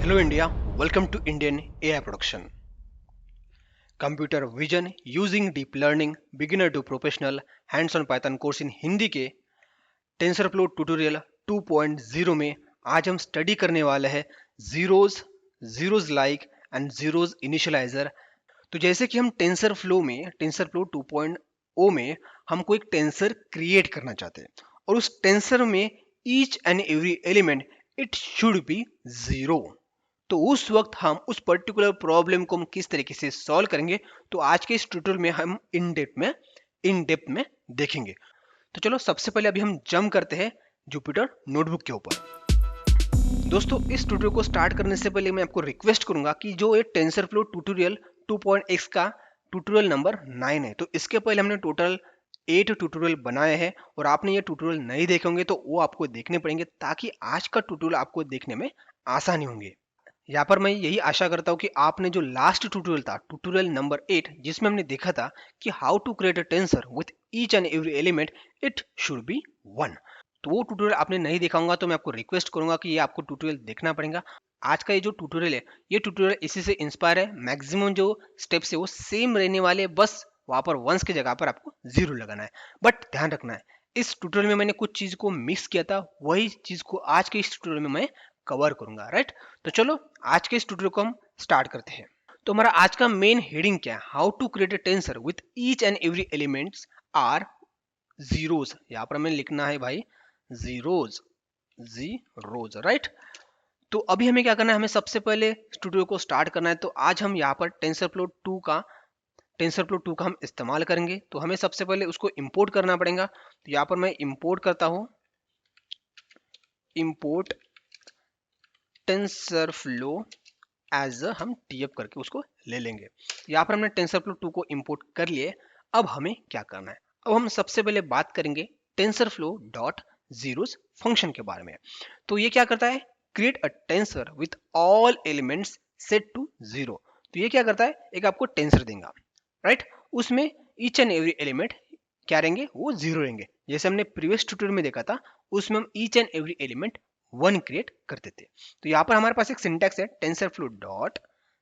Hello India, welcome to Indian AI Production. Computer Vision using Deep Learning Beginner to Professional Hands-on Python course in Hindi के TensorFlow tutorial 2.0 में आज हम study करने वाले हैं zeros, zeros like and zeros initialiser. तो जैसे कि हम टेंसरफ्लो 2.0 में हमको एक टेंसर क्रिएट करना चाहते हैं और उस टेंसर में each and every element it should B zero. तो उस वक्त हम उस पर्टिकुलर प्रॉब्लम को हम किस तरीके से सॉल्व करेंगे, तो आज के इस ट्यूटोरियल में हम इन डेप्थ में देखेंगे। तो चलो सबसे पहले अभी हम जंप करते हैं जुपिटर नोटबुक के ऊपर। दोस्तों, इस ट्यूटोरियल को स्टार्ट करने से पहले मैं आपको रिक्वेस्ट करूंगा कि जो ये टेंसरफ्लो ट्यूटोरियल 2.x का ट्यूटोरियल नंबर 9 है, तो इसके पहले हमने टोटल 8 ट्यूटोरियल बनाए हैं और आपने ये ट्यूटोरियल नहीं देखे होंगे तो वो आपको देखने पड़ेंगे ताकि आज का ट्यूटोरियल आपको देखने में आसानी होंगे। यहाँ पर मैं यही आशा करता हूँ कि आपने जो लास्ट ट्यूटोरियल था, ट्यूटोरियल नंबर 8, जिसमें हमने देखा था कि how to create a tensor with each and every element it should be 1, तो वो ट्यूटोरियल आपने नहीं देखा होगा तो मैं आपको रिक्वेस्ट करूंगा कि ये आपको ट्यूटोरियल देखना पड़ेगा। आज का ये जो ट्यूटोरियल है, ये ट्यूटोरियल इसी से इंस्पायर है। मैक्सिमम जो स्टेप्स है वो सेम रहने वाले, बस वहां पर वंस की जगह पर आपको जीरो लगाना है। बट ध्यान रखना है, इस ट्यूटोरियल में मैंने कुछ चीज को मिक्स किया था, वही चीज को आज के इस ट्यूटोरियल में मैं कवर करूंगा, राइट। तो चलो आज के इस ट्यूटोरियल को हम स्टार्ट करते हैं। तो हमारा आज का मेन हेडिंग क्या है? How to create a tensor with each and every elements are zeros. यहाँ पर हमें लिखना है भाई जीरोज, जीरोज, राइट। तो अभी हमें क्या करना है, हमें सबसे पहले स्टूडियो को स्टार्ट करना है। तो आज हम यहाँ पर टेंसरफ्लो 2 का हम इस्तेमाल करेंगे। तो हमें सबसे पहले उसको इंपोर्ट करना पड़ेगा। तो यहाँ पर मैं इंपोर्ट करता हूँ, इंपोर्ट टेंसरफ्लो एज हम टीएफ करके उसको ले लेंगे। यहाँ पर हमने टेंसरफ्लो 2 को इंपोर्ट कर लिए। अब हमें क्या करना है, अब हम सबसे पहले बात करेंगे टेंसरफ्लो डॉट जीरोस फंक्शन के बारे में। तो ये क्या करता है, create a tensor with all elements set to zero. तो ये क्या करता है, एक आपको टेंसर देगा, राइट। उसमें ईच एंड एवरी एलिमेंट क्या रहेंगे, वो जीरो रहेंगे। जैसे हमने प्रीवियस ट्यूटोरियल में देखा था, उसमें हम each and every element 1 create करते थे। तो यहाँ पर हमारे पास एक सिंटैक्स है, टेंसरफ्लो डॉट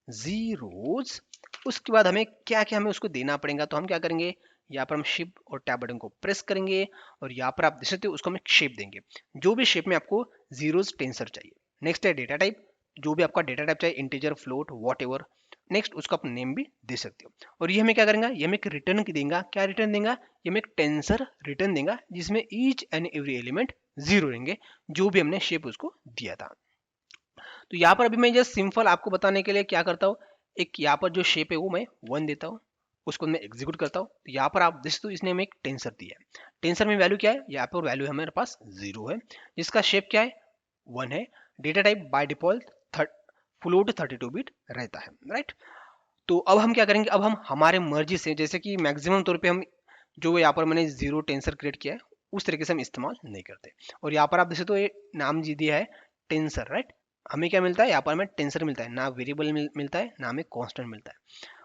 जीरोस। उसके बाद हमें क्या क्या हमें उसको देना पड़ेगा। तो हम क्या करेंगे, यहाँ पर हम शिफ्ट और टैब बटन को प्रेस करेंगे और यहाँ पर आप देख सकते हो उसको हम एक शेप देंगे, जो भी शेप में आपको जीरोस टेंसर चाहिए। नेक्स्ट है डेटा टाइप, जो भी आपका डेटा टाइप चाहिए, integer, float, what ever. Next उसका आप नेम भी दे सकते हो। और ये हमें क्या करेंगे, ये हमें एक रिटर्न देगा। क्या रिटर्न देगा, ये हमें एक टेंसर रिटर्न देगा जिसमें each and every element zero रहेंगे, जो भी हमने शेप उसको दिया था। तो यहाँ पर अभी मैं जस्ट सिंपल आपको बताने के लिए क्या करता हूँ, एक यहाँ पर जो शेप है वो मैं 1 देता हूँ, उसको मैं एग्जीक्यूट करता हूँ। तो यहाँ पर आप देख सकते हो इसने हमें एक टेंसर दिया है। टेंसर में वैल्यू क्या है, यहाँ पर वैल्यू हमारे पास 0 है, जिसका शेप क्या है, 1 है। Data type by default float 32 bit रहता है, राइट। तो अब हम क्या करेंगे, अब हम हमारे मर्जी से, जैसे कि मैक्सिमम तौर पे हम जो यहाँ पर मैंने जीरो टेंसर क्रिएट किया है उस तरीके से हम इस्तेमाल नहीं करते। और यहाँ पर आप देख सकते हो ये नाम जी दिया है टेंसर, राइट। हमें क्या मिलता है, यहाँ पर हमें टेंसर मिलता है, ना वेरिएबल मिलता है, ना हमें कांस्टेंट मिलता है।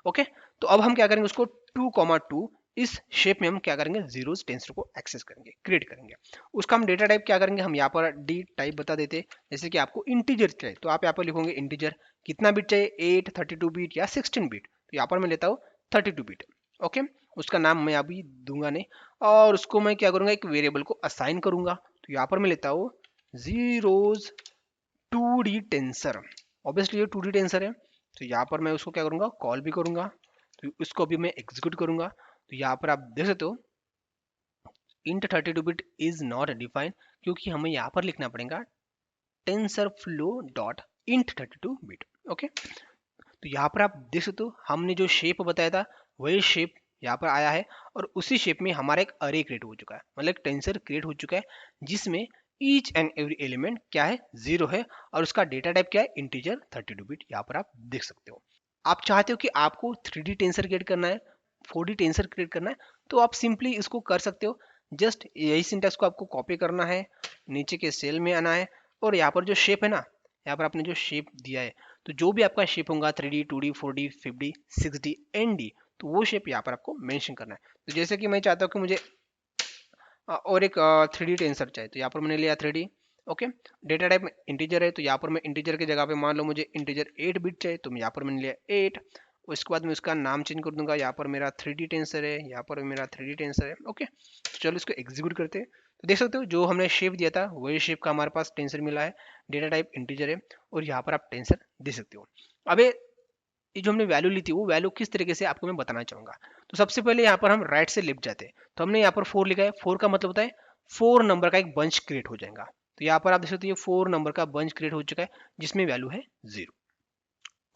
ओके, तो अब हम क्या करेंगे, उसको 2,2 इस शेप में हम क्या करेंगे, जीरोस टेंसर को एक्सेस करेंगे, क्रिएट करेंगे। उसका हम डेटा टाइप क्या करेंगे, हम यहाँ पर डी टाइप बता देते। जैसे कि आपको इंटीजर चाहिए तो आप यहाँ पर लिखोगे इंटीजर, कितना बिट चाहिए, 8, 32 बिट या 16 बिट। तो यहाँ पर मैं लेता हूँ 32 बिट। ओके, उसका नाम मैं अभी दूंगा नहीं, और उसको मैं क्या करूंगा, एक वेरिएबल को असाइन करूंगा। तो यहाँ पर मैं लेता हूँ जीरोस 2D टेंसर। ऑब्वियसली ये 2D टेंसर है, तो यहाँ पर मैं उसको क्या करूंगा, कॉल भी करूंगा। तो इसको भी मैं एग्जीक्यूट करूंगा। तो यहाँ पर आप देख सकते हो int 32 bit is not defined, क्योंकि हमें यहाँ पर लिखना पड़ेगा tensor flow dot int 32 bit. Okay, तो यहाँ पर आप देख सकते हो हमने जो शेप बताया था वही शेप यहाँ पर आया है, और उसी शेप में हमारा एक अरे क्रिएट हो चुका है, मतलब एक टेंसर क्रिएट हो चुका है जिसमें ईच एंड एवरी एलिमेंट क्या है, 0 है, और उसका डेटा टाइप क्या है, इंटीजर 32 बिट। यहाँ पर आप देख सकते हो। आप चाहते हो कि आपको 3D टेंसर क्रिएट करना है, 4D टेंसर क्रिएट करना है, तो आप सिंपली इसको कर सकते हो। जस्ट यही सिंटेक्स को आपको कॉपी करना है, नीचे के सेल में आना है, और यहाँ पर जो शेप है ना, यहाँ पर आपने जो शेप दिया है, तो जो भी आपका शेप होगा 3D, 2D, 4D, 5D, 6D, ND, तो वो शेप यहाँ पर आपको मेंशन करना है। तो जैसे कि मैं चाहता हूँ कि मुझे और एक 3D टेंसर चाहिए, तो यहाँ पर मैंने लिया 3D, ओके, डेटा टाइप में इंटीजर है तो यहाँ पर मैं इंटीजर की जगह पे मान लो मुझे इंटीजर 8 बिट चाहिए तो यहाँ पर मैंने लिया 8। उसके बाद मैं उसका नाम चेंज कर दूंगा, यहाँ पर मेरा 3D टेंसर है, यहाँ पर मेरा 3D टेंसर है। ओके, तो चलो इसको एग्जीक्यूट करते हैं। तो देख सकते हो जो हमने शेप दिया था वही शेप का हमारे पास टेंसर मिला है, डेटा टाइप इंटीजर है और यहाँ पर आप टेंसर दे सकते हो। अब ये जो हमने वैल्यू ली थी वो वैल्यू किस तरीके से आपको मैं बताना चाहूंगा। तो सबसे पहले यहाँ पर हम राइट से लेफ्ट जाते हैं, तो हमने यहाँ पर 4 लिखा है। 4 का मतलब होता है 4 नंबर का एक बंच क्रिएट हो जाएगा। तो यहाँ पर आप देख सकते हो 4 नंबर का बंच क्रिएट हो चुका है जिसमें वैल्यू है 0।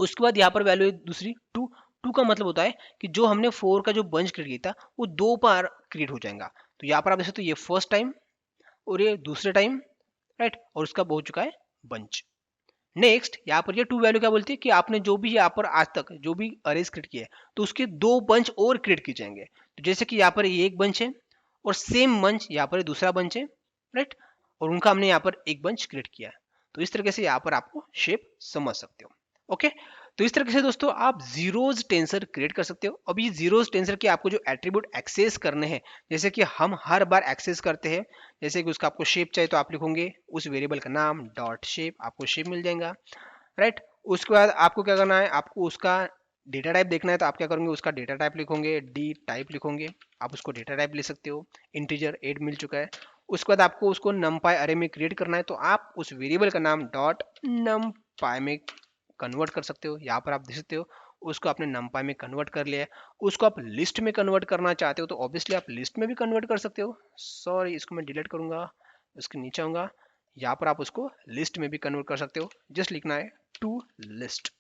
उसके बाद यहाँ पर वैल्यू है दूसरी 2। 2 का मतलब होता है कि जो हमने 4 का जो बंच क्रिएट किया था वो 2 बार क्रिएट हो जाएगा। तो यहाँ पर आप देख सकते हो ये फर्स्ट टाइम और ये दूसरे टाइम, राइट, और उसका हो चुका है बंच। नेक्स्ट यहाँ पर ये 2 वैल्यू क्या बोलती है कि आपने जो भी यहाँ पर आज तक जो भी अरेज क्रिएट किया है तो उसके 2 बंच और क्रिएट किए जाएंगे। तो जैसे कि यहाँ पर ये एक बंच है और सेम बंच यहाँ पर दूसरा बंच है, राइट, और उनका हमने यहाँ पर एक बंच क्रिएट किया है। तो इस तरीके से यहाँ पर आपको शेप समझ सकते हो। ओके, तो इस तरीके से दोस्तों आप जीरोज टेंसर क्रिएट कर सकते हो। अब ये जीरोज टेंसर के आपको जो एट्रीब्यूट एक्सेस करने हैं, जैसे कि हम हर बार एक्सेस करते हैं, जैसे कि उसका आपको शेप चाहिए तो आप लिखोगे उस वेरिएबल का नाम डॉट शेप, आपको शेप मिल जाएगा, राइट। उसके बाद आपको क्या करना है, आपको उसका डेटा टाइप देखना है तो आप क्या करोगे उसका डेटा टाइप लिखोगे, डी टाइप लिखोगे, आप उसको डेटा टाइप ले सकते हो। इंटीजर 8 मिल चुका है। उसके बाद आपको उसको नमपाई अरे में क्रिएट करना है तो आप उस वेरिएबल का नाम डॉट नमपाई में कन्वर्ट कर सकते हो। यहाँ पर आप देख सकते हो उसको आपने नमपाई में कन्वर्ट कर लिया है। उसको आप लिस्ट में कन्वर्ट करना चाहते हो तो ऑब्वियसली आप लिस्ट में भी कन्वर्ट कर सकते हो। सॉरी, इसको मैं डिलीट करूंगा, इसके नीचे आऊंगा, यहाँ पर आप उसको लिस्ट में भी कन्वर्ट कर सकते हो। जस्ट लिखना है टू लिस्ट,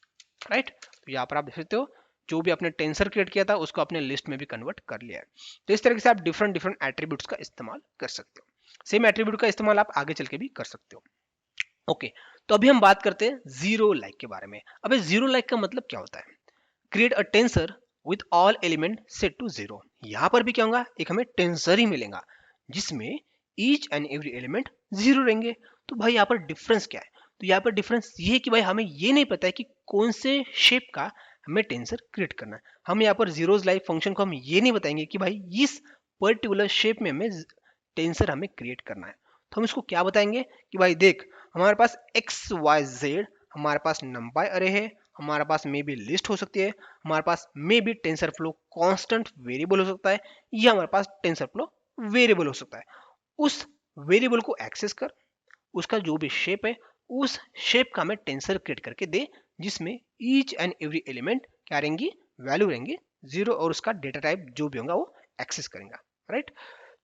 राइट। तो यहाँ पर आप देख सकते हो जो भी आपने टेंसर क्रिएट किया था उसको आपने लिस्ट में भी कन्वर्ट कर लिया है। तो इस तरीके से आप डिफरेंट डिफरेंट एट्रीब्यूट्स का इस्तेमाल कर सकते हो। सेम एट्रीब्यूट का इस्तेमाल आप आगे चल के भी कर सकते हो। ओके, तो अभी हम बात करते हैं जीरो लाइक के बारे में। अब जीरो लाइक का मतलब क्या होता है? Create a tensor with all element set to zero. यहाँ पर भी क्या होगा, एक हमें टेंसर ही मिलेगा जिसमें each and every element zero रहेंगे। तो भाई यहाँ पर डिफरेंस क्या है? तो यहाँ पर डिफरेंस ये है कि भाई हमें ये नहीं पता है कि कौन से शेप का हमें टेंसर क्रिएट करना है। हम यहाँ पर जीरोज लाइक फंक्शन को हम ये नहीं बताएंगे कि भाई इस पर्टिकुलर शेप में हमें टेंसर हमें क्रिएट करना है। तो हम इसको क्या बताएंगे कि भाई देख हमारे पास एक्स वाई जेड, हमारे पास नंपाई अरे है, हमारे पास मे बी लिस्ट हो सकती है, हमारे पास maybe TensorFlow constant variable हो सकता है, या हमारे पास टेंसर फ्लो वेरिएबल हो सकता है। उस वेरिएबल को एक्सेस कर, उसका जो भी शेप है उस शेप का हमें टेंसर क्रिएट करके दे जिसमें ईच एंड एवरी एलिमेंट क्या रहेंगी, वैल्यू रहेंगी जीरो, और उसका डेटा टाइप जो भी होगा वो एक्सेस करेगा, राइट।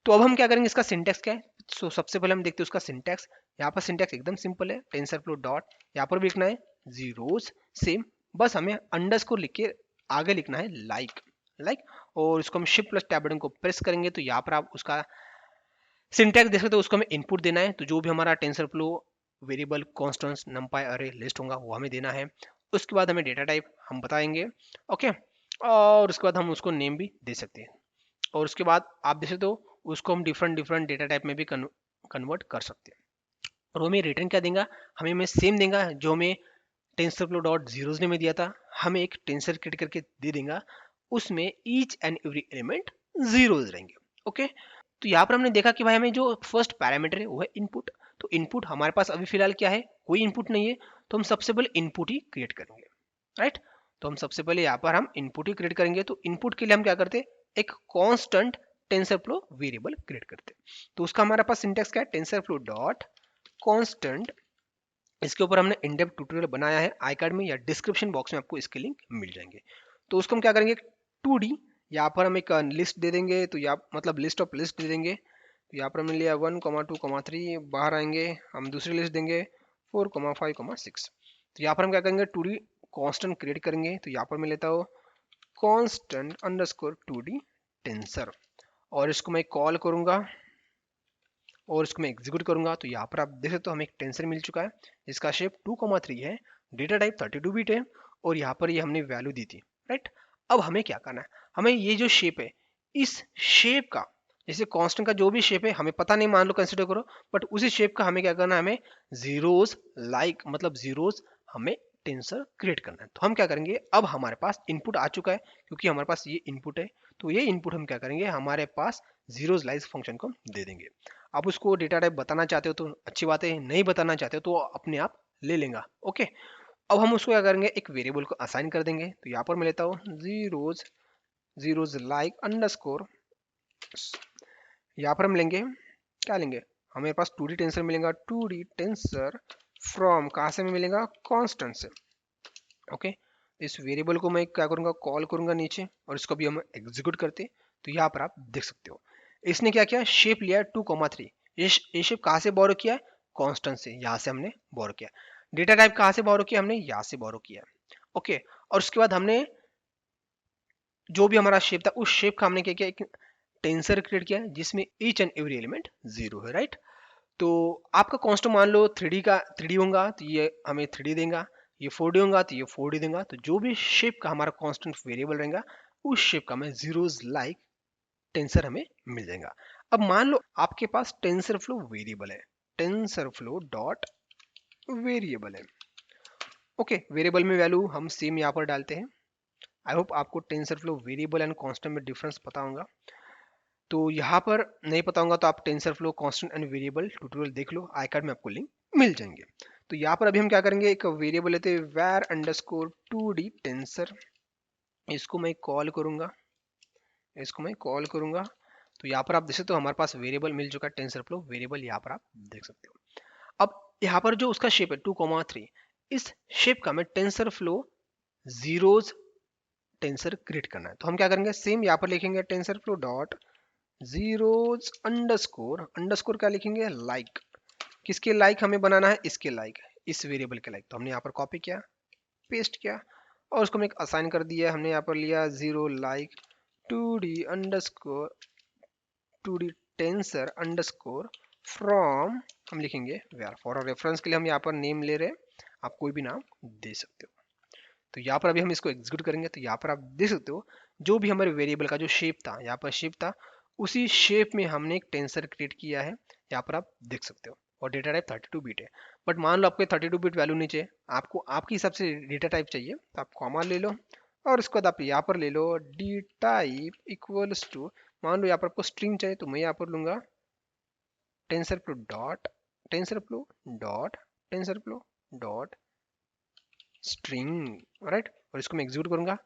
तो अब हम क्या करेंगे, इसका सिंटेक्स क्या है? सबसे पहले हम देखते हैं उसका सिंटेक्स। यहाँ पर सिंटेक्स एकदम सिंपल है, टेंसर फ्लो डॉट, यहाँ पर भी लिखना है जीरोस सेम, बस हमें अंडरस्कोर लिख के आगे लिखना है लाइक लाइक, और इसको हम शिफ्ट प्लस टैब बटन को प्रेस करेंगे तो यहाँ पर आप उसका सिंटेक्स देख सकते हो। उसको हमें इनपुट देना है, तो जो भी हमारा टेंसर फ्लो वेरिएबल कॉन्स्टेंट्स नंपाई अरे लिस्ट होगा वो हमें देना है। उसके बाद हमें डेटा टाइप हम बताएंगे, ओके, और उसके बाद हम उसको नेम भी दे सकते हैं। और उसके बाद आप देख सकते हो उसको हम डिफरेंट डिफरेंट डेटा टाइप में भी कन्वर्ट कर सकते हैं। और वो हमें रिटर्न क्या देगा, हमें सेम देगा जो हमें टेंसर फ्लो डॉट जीरोज ने में दिया था। हमें एक टेंसर क्रिएट करके दे देगा, उसमें each and every element zeros रहेंगे। ओके, तो यहाँ पर हमने देखा कि भाई हमें जो फर्स्ट पैरामीटर है वो है इनपुट। तो इनपुट हमारे पास अभी फिलहाल क्या है, कोई इनपुट नहीं है, तो हम सबसे पहले इनपुट ही क्रिएट करेंगे, राइट। तो हम सबसे पहले यहाँ पर हम इनपुट ही क्रिएट करेंगे। तो इनपुट के लिए हम क्या करते हैं, एक constant tensor flow variable create करते हैं। तो उसका हमारे पास सिंटेक्स क्या है, टेंसर फ्लो डॉट कांस्टेंट। इसके ऊपर हमने इन डेप्थ ट्यूटोरियल बनाया है, आई कार्ड में या डिस्क्रिप्शन बॉक्स में आपको इसके लिंक मिल जाएंगे। तो उसको हम क्या करेंगे, 2D, यहाँ पर हम एक लिस्ट दे देंगे, तो यहाँ मतलब लिस्ट ऑफ लिस्ट दे देंगे। तो यहाँ पर हमने लिया 1, 2, 3, बाहर आएंगे, हम दूसरी लिस्ट देंगे 4, 5, 6। तो यहाँ पर हम क्या करेंगे, 2D कांस्टेंट क्रिएट करेंगे। तो यहाँ पर मैं लेता हूँ कांस्टेंट अंडरस्कोर 2D टेंसर, और इसको मैं कॉल करूंगा और इसको मैं एग्जीक्यूट करूंगा। तो यहाँ पर आप देख सकते हो हमें एक टेंसर मिल चुका है जिसका शेप 2,3 है, डेटा टाइप 32 बिट है, और यहाँ पर ये हमने वैल्यू दी थी, राइट। अब हमें क्या करना है, हमें ये जो शेप है इस शेप का, जैसे कांस्टेंट का जो भी शेप है हमें पता नहीं, मान लो कंसिडर करो, बट उसी शेप का हमें क्या करना है, हमें जीरोस लाइक मतलब जीरोस हमें टेंसर क्रिएट करना है। तो हम क्या करेंगे, अब हमारे पास इनपुट आ चुका है, क्योंकि हमारे पास ये इनपुट है, तो ये इनपुट हम क्या करेंगे, हमारे पास जीरोस लाइज फंक्शन को दे देंगे। आप उसको डेटा टाइप बताना चाहते हो तो अच्छी बात है, नहीं बताना चाहते हो तो अपने आप ले लेगा। ओके, अब हम उसको क्या करेंगे, एक वेरिएबल को असाइन कर देंगे। तो यहाँ पर मैं लेता हूँ जीरोज जीरोज लाइक अंडरस्कोर, यहाँ पर हम लेंगे, क्या लेंगे, हमारे पास 2D टेंसर मिलेगा, 2D टेंसर फ्रॉम, कहाँ से हमें मिलेगा, कांस्टेंट से। ओके, इस वेरिएबल को मैं क्या करूंगा, कॉल करूंगा नीचे, और इसको भी हम एग्जीक्यूट करते। तो यहाँ पर आप देख सकते हो इसने क्या किया, शेप लिया 2,3। ये शेप कहाँ से बोरो किया है, कांस्टेंट से, यहाँ से हमने बोरो किया। डेटा टाइप कहाँ से बोरो किया, हमने यहाँ से बोरो किया। ओके, और उसके बाद हमने जो भी हमारा शेप था, उस शेप का हमने क्या किया, एक टेंसर क्रिएट किया जिसमें each and every element zero है, राइट। तो आपका कांस्टेंट मान लो 3D का 3D होगा तो ये हमें 3D देगा, ये 4D होगा तो ये 4D देगा। तो जो भी शेप का हमारा कांस्टेंट वेरिएबल रहेगा, उस शेप का हमें जीरोस लाइक टेंसर हमें मिल जाएगा। अब मान लो आपके पास टेंसर फ्लो वेरिएबल है, टेंसर फ्लो डॉट वेरिएबल है। ओके, वेरिएबल में वैल्यू हम सेम यहाँ पर डालते हैं। आई होप आपको tensor flow variable and constant में डिफरेंस पता होगा। तो यहाँ पर नहीं पता होगा तो आप tensor flow constant and variable tutorial देख लो, आई कार्ड में आपको लिंक मिल जाएंगे। तो यहाँ पर अभी हम क्या करेंगे, एक वेरिएबल लेते हैं var अंडरस्कोर 2D टेंसर, इसको मैं कॉल करूंगा, इसको मैं कॉल करूंगा। तो यहाँ पर आप देख सकते हो हमारे पास वेरिएबल मिल चुका है, टेंसर फ्लो वेरिएबल, यहाँ पर आप देख सकते हो। अब यहाँ पर जो उसका शेप है 2,3, इस शेप का हमें tensor flow zeros tensor create करना है। तो हम क्या करेंगे, सेम यहाँ पर लिखेंगे tensor flow dot zeros underscore, underscore क्या लिखेंगे, लाइक, किसके लाइक हमें बनाना है, इसके लाइक, इस वेरिएबल के लाइक। तो हमने यहाँ पर कॉपी किया, पेस्ट किया, और उसको हमने असाइन कर दिया। हमने यहाँ पर लिया zero like 2D underscore 2D tensor underscore from, हम लिखेंगे वेयर। फॉर रेफरेंस के लिए हम यहाँ पर नेम ले रहे हैं, आप कोई भी नाम दे सकते हो। तो यहाँ पर अभी हम इसको एग्जीक्यूट करेंगे। तो यहाँ पर आप देख सकते हो जो भी हमारे वेरिएबल का जो शेप था, यहाँ पर शेप था, उसी शेप में हमने एक टेंसर क्रिएट किया है, यहाँ पर आप देख सकते हो। और डेटा टाइप 32 बिट है। बट मान लो आपको 32 बिट वैल्यू नहीं चाहिए, आपको आपके हिसाब से डेटा टाइप चाहिए, तो आप कॉमा ले लो, और उसके बाद आप यहाँ पर ले लो डी टाइप इक्वल्स टू, मान लो यहाँ पर आपको स्ट्रिंग चाहिए, तो मैं यहाँ पर लूंगा tensor flow dot tensor flow dot tensor flow dot string, right. और इसको मैं एग्जीक्यूट करूंगा।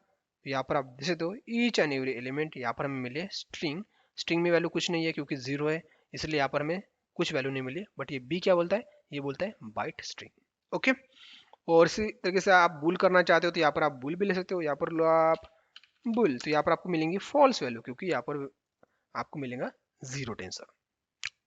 यहाँ पर आप देख सकते हो ईच एंड एवरी एलिमेंट यहाँ पर हमें मिले स्ट्रिंग, स्ट्रिंग में वैल्यू कुछ नहीं है क्योंकि जीरो है, इसलिए यहाँ पर हमें कुछ वैल्यू नहीं मिली। बट ये बी क्या बोलता है, ये बोलता है बाइट स्ट्रिंग। ओके, और इसी तरीके से आप बुल करना चाहते हो तो यहाँ पर आप बुल भी ले सकते हो, यहाँ पर लो आप बुल, तो यहाँ पर आपको मिलेंगी फॉल्स वैल्यू, क्योंकि यहाँ पर आपको मिलेगा जीरो टेंसर।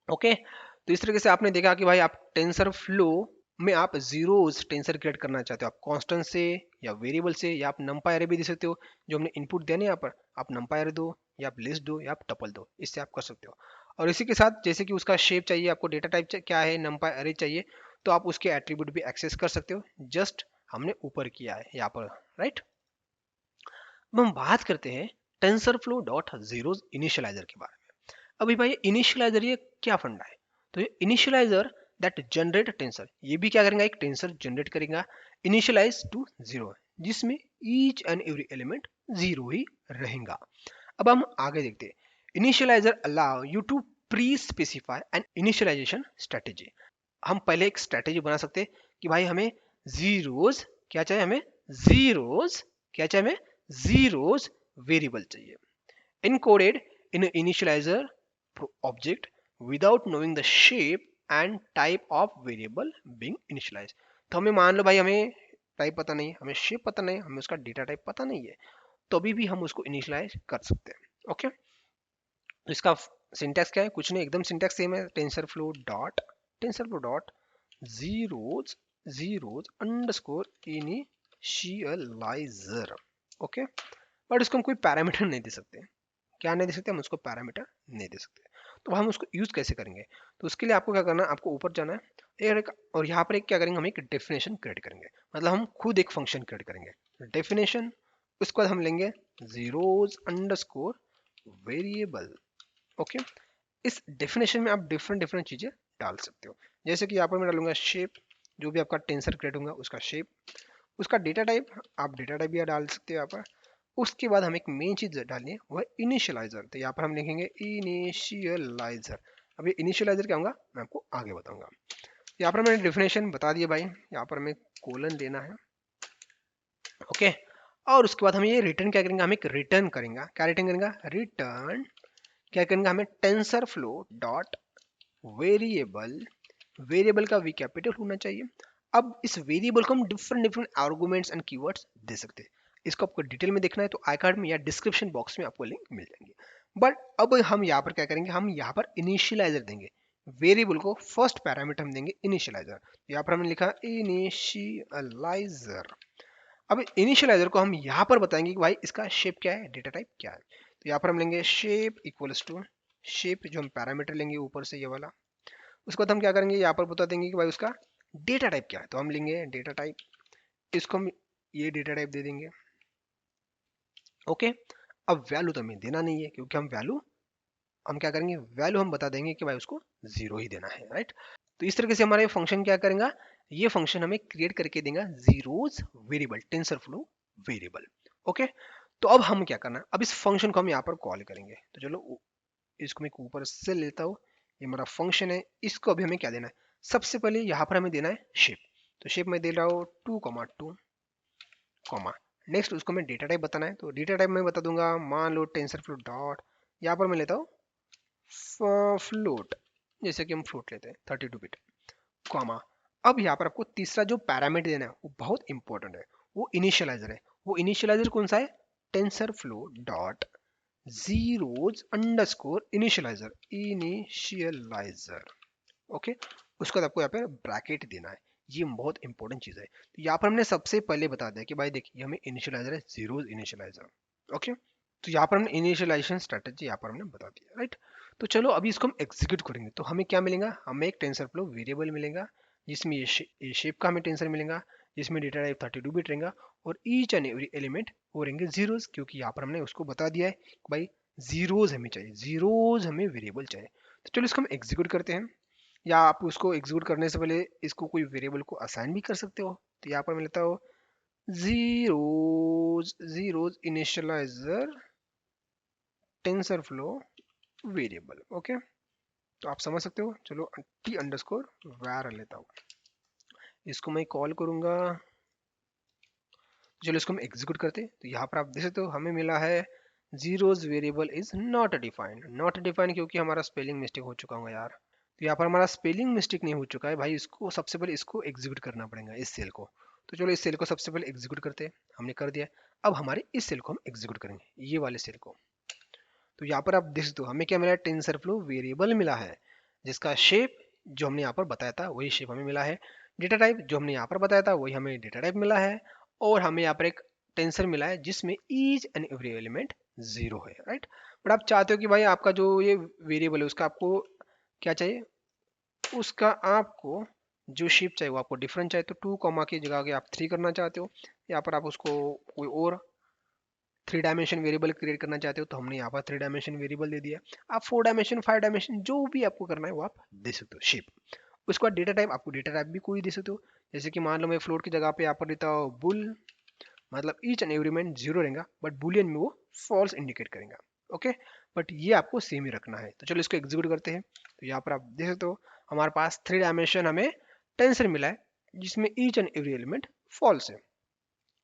ओके, तो इस तरीके से आपने देखा कि भाई आप टेंसर फ्लो में आप जीरोस टेंसर क्रिएट करना चाहते हो, आप कांस्टेंट से या वेरिएबल से, या आप नंपाई एरे भी दे सकते हो, जो हमने इनपुट दिया ना यहाँ पर, आप नंपाई एरे दो या आप लिस्ट दो या आप टपल दो, इससे आप कर सकते हो। और इसी के साथ जैसे कि उसका शेप चाहिए आपको, डेटा टाइप क्या है, नंपाई एरे चाहिए, तो आप उसके एट्रीब्यूट भी एक्सेस कर सकते हो, जस्ट हमने ऊपर किया है यहाँ पर, राइट। अब हम बात करते हैं tensor flow dot zeros initialiser के बारे में। अभी भाई इनिशियलाइजर ये क्या फंडा है, तो ये इनिशियलाइजर दैट जनरेट टेंसर, ये भी क्या करेगा, एक टेंसर जनरेट करेगा इनिशियलाइज टू जीरो, जिसमें each and every element zero ही रहेगा। अब हम आगे देखते हैं, initializer allow you to pre specify an initialization strategy. हम पहले एक स्ट्रेटेजी बना सकते हैं कि भाई हमें जीरोस क्या चाहिए, हमें जीरोस क्या चाहिए, हमें जीरोस वेरिएबल चाहिए, encoded in an initializer object without knowing the shape and type of variable being initialized। तो हमें मान लो भाई हमें टाइप पता नहीं है, हमें शेप पता नहीं है, हमें उसका डेटा टाइप पता नहीं है, तो अभी भी हम उसको इनिशियलाइज कर सकते हैं। ओके, तो इसका सिंटैक्स क्या है, कुछ नहीं, एकदम सिंटैक्स सेम है, tensor flow dot zeros zeros underscore initialiser. Okay, but इसको हम कोई पैरामीटर नहीं दे सकते, क्या नहीं दे सकते, हम उसको पैरामीटर नहीं दे सकते। तो हम उसको यूज कैसे करेंगे, तो उसके लिए आपको क्या करना है, आपको ऊपर जाना है और यहाँ पर एक क्या करेंगे, हम एक डेफिनेशन क्रिएट करेंगे, मतलब हम खुद एक फंक्शन क्रिएट करेंगे डेफिनेशन। उसके बाद हम लेंगे जीरोज अंडरस्कोर वेरिएबल। ओके, इस डेफिनेशन में आप डिफरेंट डिफरेंट चीजें डाल सकते हो, जैसे कि यहाँ पर मैं डालूंगा शेप, जो भी आपका टेंसर क्रिएट होगा उसका शेप। उसका डेटा टाइप, आप डेटा टाइप भी डाल सकते हो यहाँ पर। उसके बाद हम एक मेन चीज डालनी है, वह इनिशियलाइजर। तो यहाँ पर हम लिखेंगे इनिशियलाइजर। अब ये इनिशियलाइजर क्या होगा मैं आपको आगे बताऊंगा। यहाँ पर मैंने डेफिनेशन बता दिया भाई, यहाँ पर हमें कोलन देना है। ओके, और उसके बाद हम ये रिटर्न क्या करेंगे, हम एक रिटर्न करेंगे। क्या रिटर्न करेंगे, रिटर्न क्या करेंगे, हमें TensorFlow dot variable, variable का वी कैपिटल होना चाहिए। अब इस वेरिएबल को हम different different arguments and keywords दे सकते हैं। इसको आपको डिटेल में देखना है तो आई कार्ड में या डिस्क्रिप्शन बॉक्स में आपको लिंक मिल जाएंगे। बट अब हम यहाँ पर क्या करेंगे, हम यहाँ पर इनिशियलाइजर देंगे। वेरिएबल को फर्स्ट पैरामीटर हम देंगे इनिशियलाइजर। यहाँ पर हमने लिखा इनिशियलाइजर। अब इनिशियलाइजर को हम यहाँ पर बताएंगे कि भाई इसका शेप क्या है, डेटा टाइप क्या है। तो यहाँ पर हम लेंगे शेप इक्वल्स टू शेप, जो हम पैरामीटर लेंगे ऊपर से ये वाला। उसके बाद हम क्या करेंगे, यहाँ पर बता देंगे कि भाई उसका डेटा टाइप क्या है। तो हम लेंगे डेटा टाइप, इसको हम ये डेटा टाइप दे देंगे। ओके, अब वैल्यू तो हमें देना नहीं है, क्योंकि हम क्या करेंगे, वैल्यू हम बता देंगे कि भाई उसको 0 ही देना है, राइट। तो इस तरीके से हमारा ये फंक्शन क्या करेगा, ये फंक्शन हमें क्रिएट करके देगा zeros variable, tensor flow variable. Okay, तो अब हम क्या करना है, अब इस फंक्शन को हम यहाँ पर कॉल करेंगे। तो चलो इसको मैं ऊपर से लेता हूँ, ये हमारा फंक्शन है। इसको अभी हमें क्या देना है, सबसे पहले यहाँ पर हमें देना है शेप। तो शेप में दे रहा हूँ 2,2 कॉमा, नेक्स्ट उसको मैं डेटा टाइप बताना है। तो डेटा टाइप मैं बता दूंगा, मान लो टेंसर फ्लो डॉट, यहाँ पर मैं लेता हूँ फ्लोट, जैसे कि हम फ्लोट लेते हैं 32 बिट कॉमा। अब यहाँ पर आपको तीसरा जो पैरामीटर देना है वो बहुत इंपॉर्टेंट है, वो इनिशियलाइजर है। वो इनिशियलाइजर कौन सा है, tensor flow dot zeros underscore initialiser, initialiser. Okay, उसके बाद आपको यहाँ पे ब्रैकेट देना है। ये बहुत इंपॉर्टेंट चीज है। तो यहाँ पर हमने सबसे पहले बता दिया कि भाई देखिए हमें इनिशियलाइजर है, जीरोस इनिशियलाइजर। ओके, तो यहाँ पर हमने इनिशियलाइजेशन स्ट्रेटेजी यहाँ पर हमने बता दिया, राइट। तो चलो अभी इसको हम एग्जीक्यूट करेंगे। तो हमें क्या मिलेगा, हमें एक टेंसर फ्लो वेरिएबल मिलेगा, जिसमें ये शेप का हमें टेंसर मिलेगा, जिसमें डेटा टाइप 32 बिट रहेगा, और ईच एंड एवरी एलिमेंट वो रहेंगे जीरोस, क्योंकि यहाँ पर हमने उसको बता दिया है कि भाई जीरोस हमें चाहिए, जीरोस हमें वेरिएबल चाहिए। तो चलो इसको हम एग्जीक्यूट करते हैं। या आप उसको एग्जीक्यूट करने से पहले इसको कोई वेरिएबल को असाइन भी कर सकते हो। तो यहाँ पर मैं लेता हूँ zeros, zeros initialiser tensor flow variable. Okay, तो आप समझ सकते हो। चलो टी अंडरस्कोर वार लेता हूँ, इसको मैं कॉल करूंगा। चलो इसको हम एग्जीक्यूट करते हैं। तो यहाँ पर आप देख सकते हो हमें मिला है zeros variable is not defined. Not defined क्योंकि हमारा स्पेलिंग मिस्टेक हो चुका होगा यार। तो यहाँ पर हमारा स्पेलिंग मिस्टेक नहीं हो चुका है भाई, इसको सबसे पहले इसको एग्जीक्यूट करना पड़ेगा, इस सेल को। तो चलो इस सेल को सबसे पहले एग्जीक्यूट करते हैं, हमने कर दिया। अब हमारे इस सेल को हम एग्जीक्यूट करेंगे, ये वाले सेल को। तो यहाँ पर आप देख सकते हो हमें क्या मिला है, टेंसर फ्लो वेरिएबल मिला है, जिसका शेप जो हमने यहाँ पर बताया था वही शेप हमें मिला है। डेटा टाइप जो हमने यहाँ पर बताया था वही हमें डेटा टाइप मिला है। और हमें यहाँ पर एक टेंसर मिला है जिसमें each and every element zero है, राइट। बट आप चाहते हो कि भाई आपका जो ये वेरिएबल है उसका आपको क्या चाहिए, उसका आपको जो शेप चाहिए वो आपको डिफरेंट चाहिए। तो 2 कॉमा की जगह के आप 3 करना चाहते हो, यहाँ पर आप उसको कोई और 3 डायमेंशन वेरिएबल क्रिएट करना चाहते हो, तो हमने यहाँ पर 3 डायमेंशन वेरिएबल दे दिया। आप 4 डायमेंशन 5 डायमेंशन जो भी आपको करना है वो आप दे सकते हो शेप। उसके बाद डेटा टाइप, आपको डेटा टाइप भी कोई दे सकते हो। जैसे कि मान लो मैं फ्लोट की जगह पे यहाँ पर देता हूँ बुल, मतलब each and every element zero रहेगा, बट बुलियन में वो फॉल्स इंडिकेट करेगा। ओके, बट ये आपको सेम ही रखना है। तो चलो इसको एग्जीक्यूट करते हैं। तो यहाँ पर आप देख सकते हो हमारे पास 3 डायमेंशन हमें टेंसर मिला है, जिसमें each and every element false है।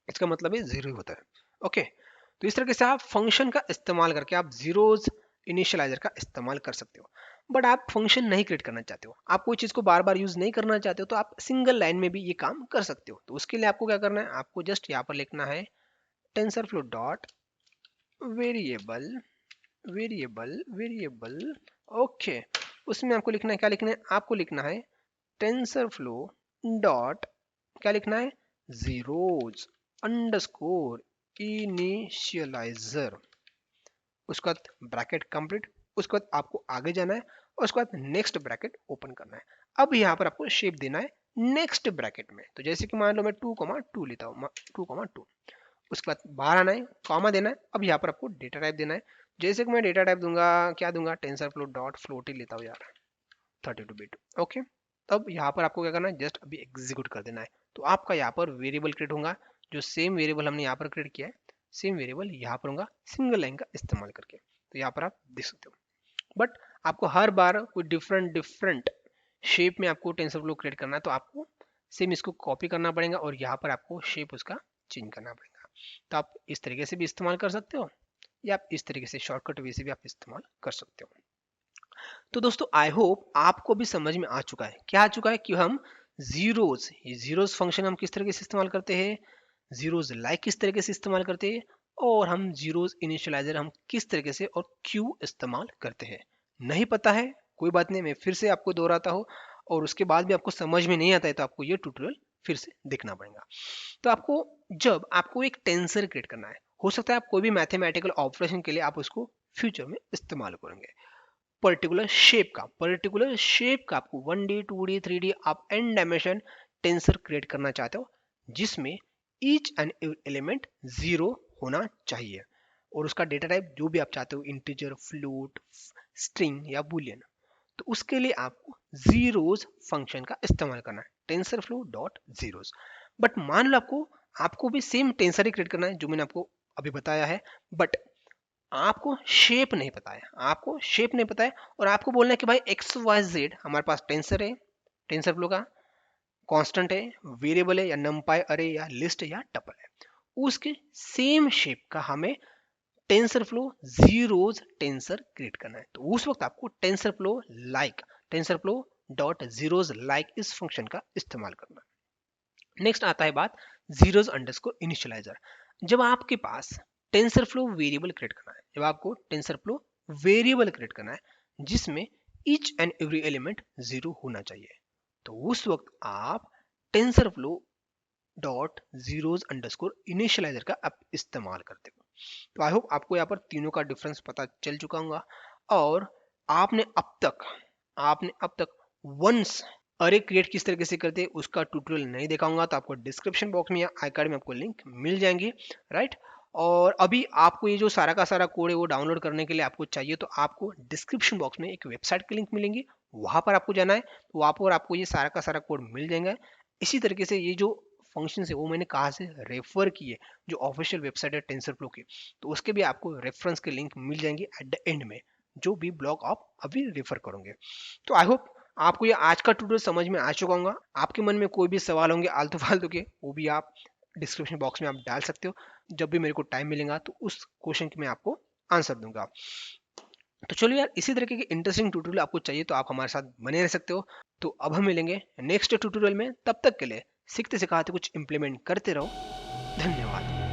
इसका मतलब ये जीरो ही होता है। ओके, तो इस तरीके से आप फंक्शन का इस्तेमाल करके आप जीरोस इनिशियलाइजर का इस्तेमाल कर सकते हो। बट आप फंक्शन नहीं क्रिएट करना चाहते हो, आप कोई चीज़ को बार बार यूज नहीं करना चाहते हो, तो आप सिंगल लाइन में भी ये काम कर सकते हो। तो उसके लिए आपको क्या करना है, आपको जस्ट यहाँ पर लिखना है tensor flow dot variable, variable, variable. Okay, उसमें आपको लिखना है, क्या लिखना है, आपको लिखना है टेंसर फ्लो डॉट, क्या लिखना है, जीरोस अंडरस्कोर इनिशियलाइजर। उसके बाद ब्रैकेट कंप्लीट, उसके बाद आपको आगे जाना है, और उसके बाद नेक्स्ट ब्रैकेट ओपन करना है। अब यहाँ पर आपको शेप देना है नेक्स्ट ब्रैकेट में। तो जैसे कि मान लो मैं 2,2 लेता हूँ, 2,2, उसके बाद बाहर आना है, कॉमा देना है। अब यहाँ पर आपको डेटा टाइप देना है। जैसे कि मैं डेटा टाइप दूंगा, क्या दूंगा, टेंसर फ्लो डॉट फ्लोट ही लेता हूँ यार, 32 बिट। ओके, तब यहाँ पर आपको क्या करना है, जस्ट अभी एग्जीक्यूट कर देना है। तो आपका यहाँ पर वेरिएबल क्रिएट होगा, जो सेम वेरिएबल हमने यहाँ पर क्रिएट किया है सेम वेरिएबल यहाँ पर होगा सिंगल लाइन का इस्तेमाल करके। तो यहाँ पर आप देख सकते हो, बट आपको हर बार कोई डिफरेंट शेप में आपको टेंसरफ्लो क्रिएट करना है, तो आपको सेम इसको कॉपी करना पड़ेगा और यहाँ पर आपको शेप उसका चेंज करना पड़ेगा। तो आप इस तरीके से भी इस्तेमाल कर सकते हो या आप इस तरीके से शॉर्टकट वे से भी आप इस्तेमाल कर सकते हो। तो दोस्तों आई होप आपको भी समझ में आ चुका है, क्या आ चुका है कि हम जीरोज फंक्शन हम किस तरीके से इस्तेमाल करते हैं, जीरोज लाइक किस तरीके से इस्तेमाल करते हैं, और हम जीरोज इनिशियलाइजर हम किस तरीके से और क्यों इस्तेमाल करते हैं। नहीं पता है कोई बात नहीं, मैं फिर से आपको दोहराता हूँ, और उसके बाद भी आपको समझ में नहीं आता है तो आपको ये ट्यूटोरियल फिर से देखना पड़ेगा। तो आपको जब आपको एक टेंसर क्रिएट करना है, हो सकता है आप कोई भी मैथमेटिकल ऑपरेशन के लिए आप उसको फ्यूचर में इस्तेमाल करेंगे, पर्टिकुलर शेप का आपको 1D 2D 3D आप एन डायमेंशन टेंसर क्रिएट करना चाहते हो, जिसमें ईच एंड एलिमेंट जीरो होना चाहिए, और उसका डेटा टाइप जो भी आप चाहते हो, इंटीजर, फ्लोट, स्ट्रिंग या बुलियन। तो उसके लिए आपको जीरोज फंक्शन का इस्तेमाल करना है, टेंसरफ्लो डॉट जीरोज। बट मान लो आपको भी सेम टेंसर ही क्रिएट करना है जो मैंने आपको अभी बताया है, बट आपको शेप नहीं पता है और आपको बोलना है कि भाई एक्स वाई जेड हमारे पास टेंसर है, टेंसरफ्लो का कांस्टेंट है, वेरिएबल है, या नमपाई अरे या लिस्ट या टपल है, उसके सेम शेप का हमें टेंसरफ्लो जीरोज टेंसर क्रिएट करना है। तो उस वक्त आपको टेंसरफ्लो डॉट जीरोज लाइक इस फंक्शन का इस्तेमाल करना है। नेक्स्ट आता है बात जीरोज अंडरस्कोर इनिशियलाइजर। जब आपके पास टेंसरफ्लो वेरिएबल क्रिएट करना है, जिसमें each and every element zero होना चाहिए, तो उस वक्त आप TensorFlow dot zeros underscore initialiser का आप इस्तेमाल करते हो। तो आई होप आपको यहाँ पर तीनों का डिफरेंस पता चल चुका होगा, और आपने अब तक वंस अरे क्रिएट किस तरीके से करते हैं उसका ट्यूटोरियल नहीं देखा होगा, तो आपको डिस्क्रिप्शन बॉक्स में या आई कार्ड में आपको लिंक मिल जाएंगे, राइट। और अभी आपको ये जो सारा का सारा कोड है वो डाउनलोड करने के लिए आपको चाहिए, तो आपको डिस्क्रिप्शन बॉक्स में एक वेबसाइट के लिंक मिलेंगे, वहां पर आपको जाना है, तो वहां पर आपको ये सारा का सारा कोड मिल जाएगा। इसी तरीके से ये जो फंक्शन है वो मैंने कहा से रेफर किए, जो ऑफिशियल वेबसाइट है टेंसरफ्लो की, तो उसके भी आपको रेफरेंस के लिंक मिल जाएंगे एट द एंड में, जो भी ब्लॉग आप अभी रेफर करोगे। तो आई होप आपको ये आज का ट्यूटोरियल समझ में आ चुका होगा। आपके मन में कोई भी सवाल होंगे आलतू फालतू के, वो भी आप डिस्क्रिप्शन बॉक्स में आप डाल सकते हो, जब भी मेरे को टाइम मिलेगा तो उस क्वेश्चन की मैं आपको आंसर दूंगा। तो चलो यार, इसी तरीके के इंटरेस्टिंग ट्यूटोरियल आपको चाहिए तो आप हमारे साथ बने रह सकते हो। तो अब हम मिलेंगे नेक्स्ट ट्यूटोरियल में, तब तक के लिए सीखते सिखाते कुछ इंप्लीमेंट करते रहो। धन्यवाद।